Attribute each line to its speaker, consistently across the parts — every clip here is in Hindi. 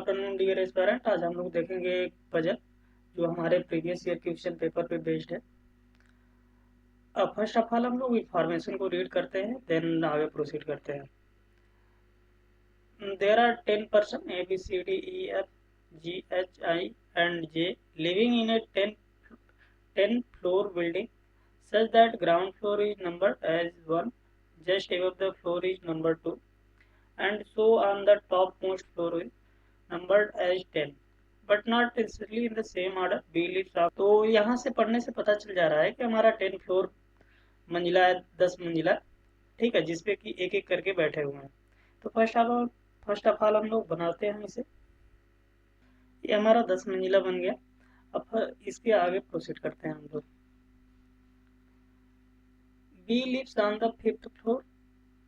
Speaker 1: Afternoon dear aspirant. आज हम लोग देखेंगे एक पजल जो हमारे प्रीवियस ईयर क्वेश्चन पेपर पे बेस्ड है। अब फर्स्ट ऑफ ऑल हम लोग इंफॉर्मेशन को रीड करते हैं, देन आगे प्रोसीड करते हैं। There are 10 person A B C D E F G H I and J living in a 10 floor building such that ground floor is numbered as 1, just above the floor is number 2, and so on the topmost floor is numbered as 10 but not necessarily in the same order B lifts up। तो यहाँ से पढ़ने से पता चल जा रहा है कि हमारा 10 फ्लोर मंजिला है, 10 मंजिला, ठीक है, जिसपे कि एक एक करके बैठे हुए हैं। तो फर्स्ट ऑफ ऑल हम लोग बनाते हैं इसे। ये हमारा 10 मंजिला बन गया। अब इसके आगे प्रोसीड करते हैं हम लोग। B lives on the 5th floor.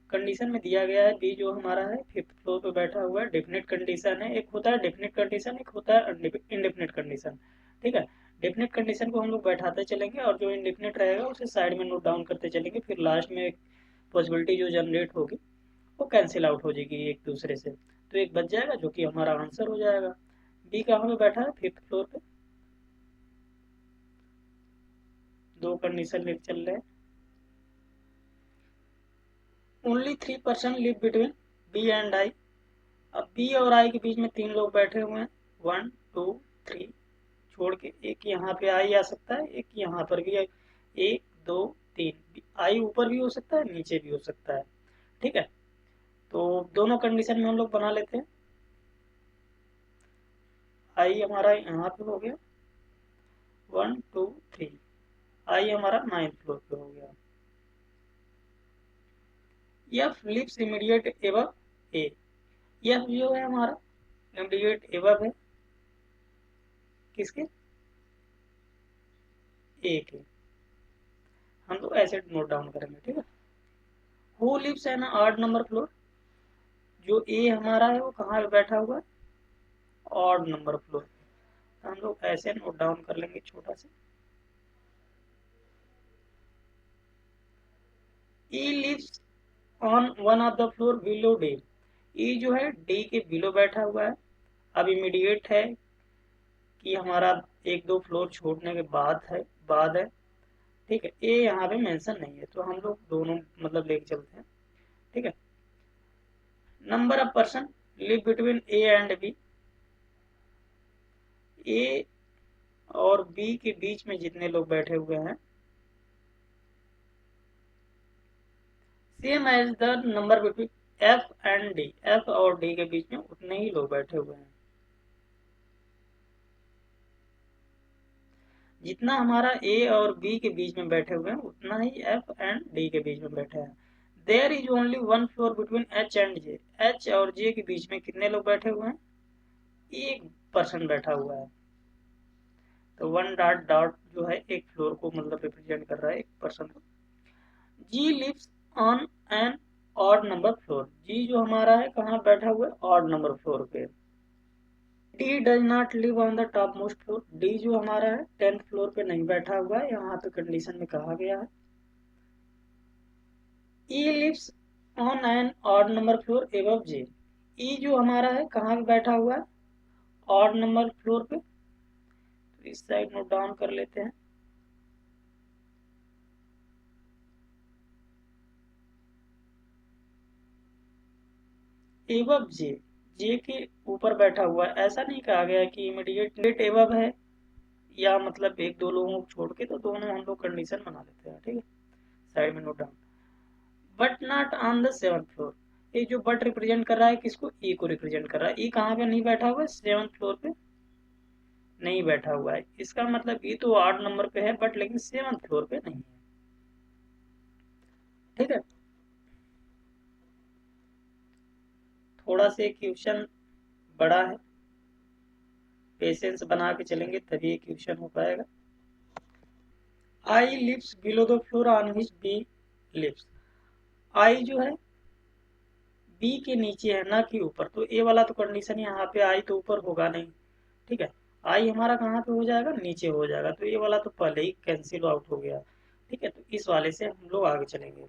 Speaker 1: Condition में दिया गया है बी जो हमारा है 5th फ्लोर पे बैठा हुआ है। डेफिनेट कंडीशन है, एक होता है डेफिनेट कंडीशन, एक होता है इनडेफिनेट कंडीशन, ठीक है। डेफिनेट कंडीशन को हम लोग बैठाते चलेंगे और जो इनडेफिनेट रहेगा उसे साइड में नोट डाउन करते चलेंगे। फिर लास्ट में एक पॉसिबिलिटी जो जनरेट होगी वो कैंसिल आउट हो जाएगी एक दूसरे से, तो एक बच जाएगा जो कि हमारा आंसर हो जाएगा। बी कहाँ पे बैठा है? 5th फ्लोर पे। दो कंडीशन लेके चल रहे हैं। Only 3 person live between B and I. अब बी और आई के बीच में 3 लोग बैठे हुए हैं, 1 2 3 छोड़ के। एक यहाँ पे आई आ सकता है, एक यहाँ पर भी 1 2 3। आई ऊपर भी हो सकता है, नीचे भी हो सकता है, ठीक है। तो दोनों कंडीशन में हम लोग बना लेते हैं। आई हमारा यहाँ पे हो गया 1 2 3। आई हमारा 9th फ्लोर पे हो गया। एफ लिव्स इमीडिएट एबव ए। एफ जो है हमारा इमीडिएट एबव है किसके? ए के। हम तो ऐसे नोट डाउन करेंगे, ठीक है। Who lives an odd number floor. जो ए हमारा है वो कहाँ पे बैठा हुआ है? ऑड नंबर फ्लोर पे। हम लोग ऐसे नोट डाउन कर लेंगे छोटा सा। E lives on one of the floor below D. E जो है डी के बिलो बैठा हुआ है। अब इमीडिएट है कि हमारा 1 2 फ्लोर छोड़ने के बाद है, ठीक है। ए यहाँ पे मेंशन नहीं है तो हम लोग दोनों मतलब लेके चलते हैं, ठीक है। Number of person live between A and B. A और बी के बीच में जितने लोग बैठे हुए हैं same as the number between F and D. F और डी के बीच में उतने ही लोग बैठे हुए हैं। जितना हमारा ए और बी के बीच में बैठे हुए हैं उतना ही एफ एंड डी के बीच में बैठे हैं। There is only 1 floor between H and J. H और जे के बीच में कितने लोग बैठे हुए हैं? एक पर्सन बैठा हुआ है। तो 1 डॉट डॉट जो है एक फ्लोर को मतलब रिप्रेजेंट कर रहा है, एक पर्सन को। G lives on an odd number floor. G जो हमारा है कहाँ बैठा हुआ है? ऑड नंबर फ्लोर पे। D does not live on the top most floor. D जो हमारा है 10th फ्लोर पे नहीं बैठा हुआ है, यहाँ पे कंडीशन में कहा गया है। E lives on an odd number floor above J. E जो हमारा है कहाँ पे बैठा हुआ है? ऑड नंबर फ्लोर पे। तो इस साइड नोट डाउन कर लेते हैं। एबव जे, जे के ऊपर बैठा हुआ है। ऐसा नहीं कहा गया कि इमीडिएट एबव है या मतलब 1 2 लोगों को छोड़ के, तो दोनों हम लोग कंडीशन बना लेते हैं, ठीक है। साइड में note down. But not on the 7th floor. ये जो बट रिप्रेजेंट कर रहा है किसको? ई को रिप्रेजेंट कर रहा है। ई कहाँ पे नहीं बैठा हुआ है? 7th फ्लोर पे नहीं बैठा हुआ है। इसका मतलब ये तो 8 नंबर पे है बट लेकिन 7th फ्लोर पे नहीं है, ठीक है। थोड़ा से क्वेश्चन बड़ा है, पेशेंस बना के चलेंगे तभी ये क्वेश्चन हो पाएगा। I lives below the floor on which B lives. I जो है बी के नीचे है ना कि ऊपर, तो ए वाला तो कंडीशन यहाँ पे आई तो ऊपर होगा नहीं, ठीक है। आई हमारा कहाँ पे हो जाएगा? नीचे हो जाएगा, तो ये वाला तो पहले ही कैंसिल आउट हो गया, ठीक है। तो इस वाले से हम लोग आगे चलेंगे।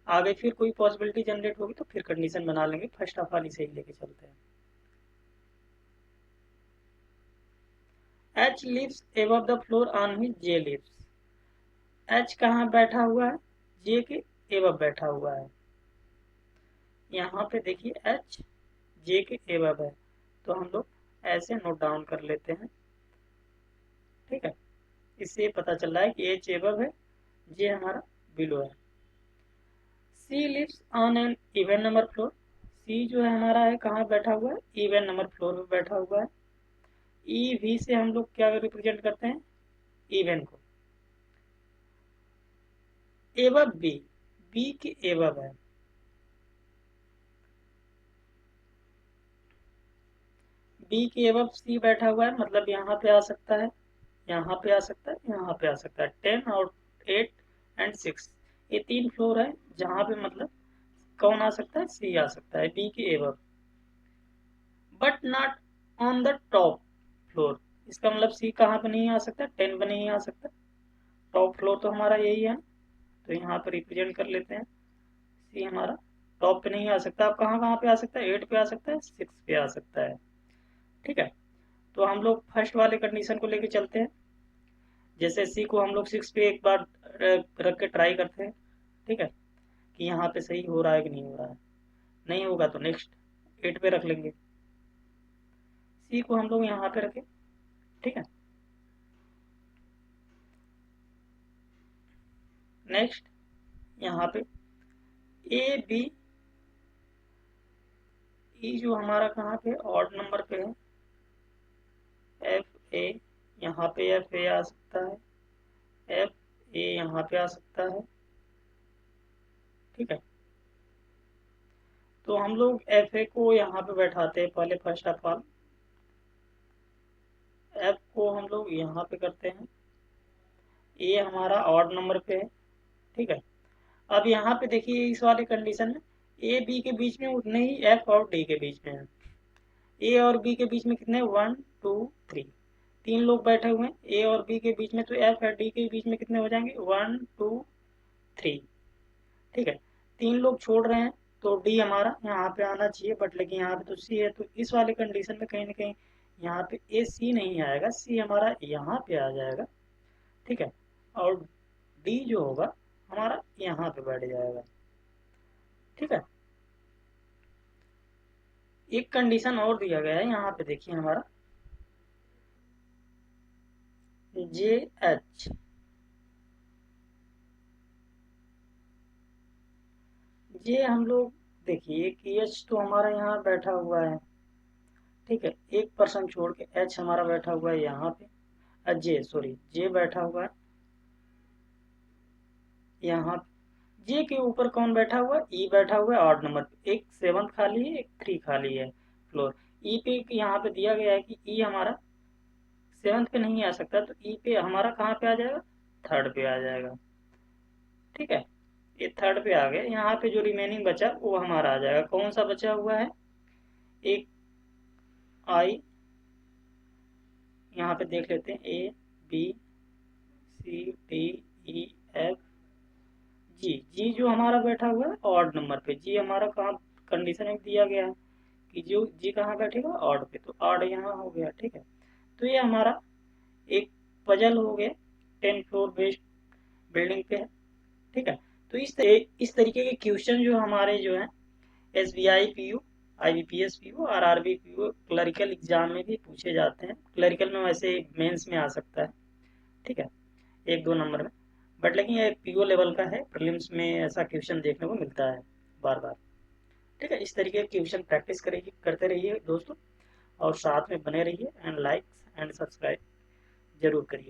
Speaker 1: आगे फिर कोई पॉसिबिलिटी जनरेट होगी तो फिर कंडीशन बना लेंगे। फर्स्ट ऑफ ऑल इसे ही लेके चलते हैं। H lives above the floor on his J lives. H कहाँ बैठा हुआ है? J के above बैठा हुआ है। यहाँ पे देखिए H J के above है, तो हम लोग ऐसे नोट डाउन कर लेते हैं। ठीक है, इससे पता चल रहा है कि H above है, J हमारा बिलो है। C lives on an even number floor. C जो है हमारा है कहाँ बैठा हुआ है? इवन नंबर फ्लोर पे बैठा हुआ है। ई वी से हम लोग क्या रिप्रेजेंट करते हैं? इवन को। एवब बी, बी के एवब है। बी के एवब सी बैठा हुआ है, मतलब यहाँ पे आ सकता है, यहाँ पे आ सकता है, यहाँ पे आ सकता है। 10 और 8 एंड 6 ये 3 फ्लोर है जहाँ पे मतलब कौन आ सकता है? सी आ सकता है बी के एवब, but not on the top floor. इसका मतलब सी कहाँ पे नहीं आ सकता? 10 पे नहीं आ सकता। टॉप फ्लोर तो हमारा यही है, तो यहाँ पे रिप्रेजेंट कर लेते हैं। सी हमारा टॉप पे नहीं आ सकता। अब कहाँ कहाँ पे आ सकता है? 8 पे आ सकता है, 6 पे आ सकता है। ठीक है, तो हम लोग फर्स्ट वाले कंडीशन को लेके चलते हैं। जैसे सी को हम लोग 6 पे एक बार रख के ट्राई करते हैं। ठीक है, कि यहाँ पे सही हो रहा है कि नहीं हो रहा है। नहीं होगा तो नेक्स्ट 8 पे रख लेंगे। सी को हम लोग यहाँ पे रखें। ठीक है, नेक्स्ट यहाँ पे ए बी ई जो हमारा कहाँ पे ऑड नंबर पे है, एफ ए, यहाँ पे एफ ए आ सकता है, एफ ए यहाँ पे आ सकता है। ठीक है, तो हम लोग एफ ए को यहाँ पे बैठाते हैं पहले। फर्स्ट ऑफ ऑल एफ को हम लोग यहाँ पे करते हैं, ए हमारा ऑड नंबर पे है। ठीक है, अब यहाँ पे देखिए इस वाले कंडीशन में ए बी के बीच में उतने ही एफ और डी के बीच में है। ए और बी के बीच में कितने? 1 2 3, 3 लोग बैठे हुए हैं ए और बी के बीच में, तो एफ और डी के बीच में कितने हो जाएंगे? 1 2 3। ठीक है, 3 लोग छोड़ रहे हैं, तो डी हमारा यहाँ पे आना चाहिए, बट लेकिन यहाँ पे तो सी है, तो इस वाले कंडीशन में कहीं ना कहीं यहाँ पे ए सी नहीं आएगा, सी हमारा यहाँ पे आ जाएगा। ठीक है, और डी जो होगा हमारा यहाँ पे बैठ जाएगा। ठीक है, एक कंडीशन और दिया गया है यहाँ पे, देखिए हमारा जे एच, जे हम लोग देखिए कि एच तो हमारा यहाँ बैठा हुआ है। ठीक है, एक पर्सन छोड़ के एच हमारा बैठा हुआ है यहाँ पे, जे सॉरी जे बैठा हुआ है यहाँ। जे के ऊपर कौन बैठा हुआ है? ई बैठा हुआ है ऑड नंबर पे, एक 7 खाली है, एक 3 खाली है फ्लोर। ई पे यहाँ पे दिया गया है कि ई हमारा 7 पे नहीं आ सकता, तो ई पे हमारा कहाँ पे आ जाएगा? 3rd पे आ जाएगा। ठीक है, ये 3rd पे आ गया। यहाँ पे जो रिमेनिंग बचा वो हमारा आ जाएगा। कौन सा बचा हुआ है? एक आई, यहाँ पे देख लेते हैं, A B C D E F G. G जो हमारा बैठा हुआ है ऑड नंबर पे, जी हमारा कहाँ कंडीशन में दिया गया है कि जो जी कहाँ बैठेगा? ऑड पे, तो ऑड यहाँ हो गया। ठीक है, तो ये हमारा एक पजल हो गया, 10 फ्लोर बेस्ड बिल्डिंग पे है। ठीक है, तो इस तरीके के क्वेश्चन जो हमारे जो है S B I P U, I B P S P U और R B P U clerical exam में भी पूछे जाते हैं। क्लरिकल में वैसे मेंस में आ सकता है। ठीक है, 1 2 नंबर में, बट लेकिन ये पीओ लेवल का है, प्रीलिम्स में ऐसा क्वेश्चन देखने को मिलता है बार बार। ठीक है, इस तरीके के क्वेश्चन प्रैक्टिस करेगी करते रहिए दोस्तों, और साथ में बने रहिए, एंड लाइक एंड सब्सक्राइब जरूर करिए।